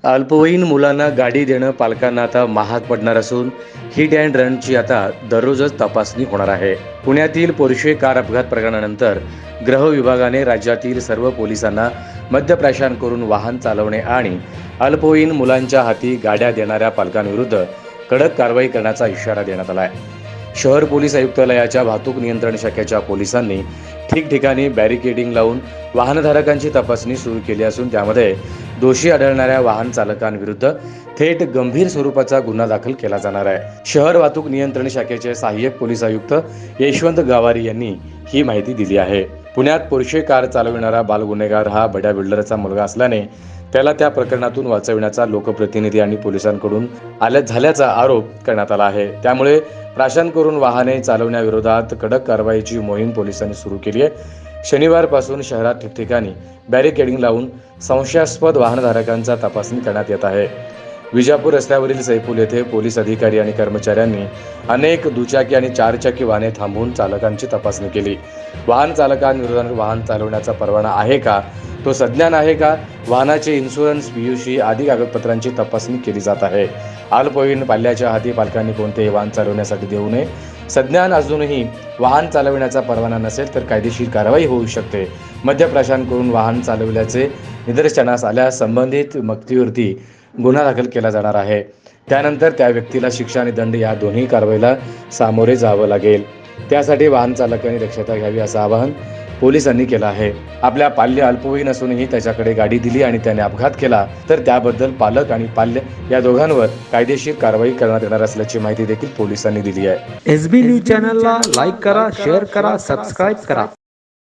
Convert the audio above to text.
अल्पवयीन मुलांना गाडी देणं पालकांना आता महाग पडणार असून हिट अँड रनची आता दररोजच तपासणी होणार आहे. पुण्यातील पोर्शे कार अपघात प्रकरणानंतर गृह विभागाने राज्यातील सर्व पोलिसांना मद्यप्राशन करून वाहन चालवणे आणि अल्पवयीन मुलांच्या हाती गाड्या देणाऱ्या पालकांविरुद्ध कडक कारवाई करण्याचा इशारा देण्यात आला आहे. शहर पोलीस आयुक्तालयाच्या वाहतूक नियंत्रण शाखेच्या पोलिसांनी ठिकठिकाणी बॅरिकेडिंग लावून वाहनधारकांची तपासणी सुरू केली असून त्यामध्ये दोषी आढळणाऱ्या वाहन चालकांविरुद्ध थेट गंभीर स्वरूपाचा गुन्हा दाखल केला जाणार आहे. शहर वाहतूक नियंत्रण शाखेचे सहाय्यक पोलीस आयुक्त यशवंत गावारी यांनी ही माहिती दिली आहे. पुण्यात पोर्शे कार चालविणारा बालगुन्हेगार हा बड्या बिल्डरचा मुलगा असल्याने त्याला त्या प्रकरणातून वाचविण्याचा लोकप्रतिनिधी आणि पोलिसांकडून झाल्याचा आरोप करण्यात आला आहे. त्यामुळे प्राशन करून वाहने चालवण्याविरोधात कडक कारवाईची मोहीम पोलिसांनी सुरू केली आहे. शनिवारपासून शहरात ठिकठिकाणी बॅरिकेडिंग लावून संशयास्पद वाहनधारकांचा तपासणी करण्यात येत आहे. विजापूर रस्त्यावरील सैफुल येथे पोलीस अधिकारी आणि कर्मचाऱ्यांनी अनेक दुचाकी आणि चारचाकी वाहने थांबवून चालकांची तपासणी केली. वाहन चालकांविरोधात वाहन चालवण्याचा परवाना आहे का, तो सज्ञान आहे का, वाहनाचे इन्शुरन्स, पीयूसी आदी कागदपत्रांची तपासणी केली जात आहे. अल्पवयीन पाल्याच्या हाती पालकांनी कोणतेही वाहन चालवण्यासाठी देऊ नये. सज्ञान असूनही वाहन चालविण्याचा परवाना नसेल तर कायदेशीर कारवाई होऊ शकते. मद्यप्राशन करून वाहन चालविल्याचे निदर्शनास आल्यास संबंधित व्यक्तीवरती गुन्हा दाखल केला जाणार आहे. त्यानंतर त्या व्यक्तीला शिक्षा आणि दंड या दोन्ही कारवाईला सामोरे जावं लागेल. त्यासाठी वाहन चालकांनी दक्षता घ्यावी असं आवाहन पोलिसांनी केलं आहे. आपल्या पाल्य अल्पवयीन असूनही त्याच्याकडे गाडी दिली आणि त्याने अपघात केला तर त्याबद्दल पालक आणि पाल्य या दोघांवर कायदेशीर कारवाई करण्यात येणार असल्याची माहिती देखील पोलिसांनी दिली आहे. SB न्यूज चॅनलला लाईक करा, शेअर करा, सबस्क्राईब करा.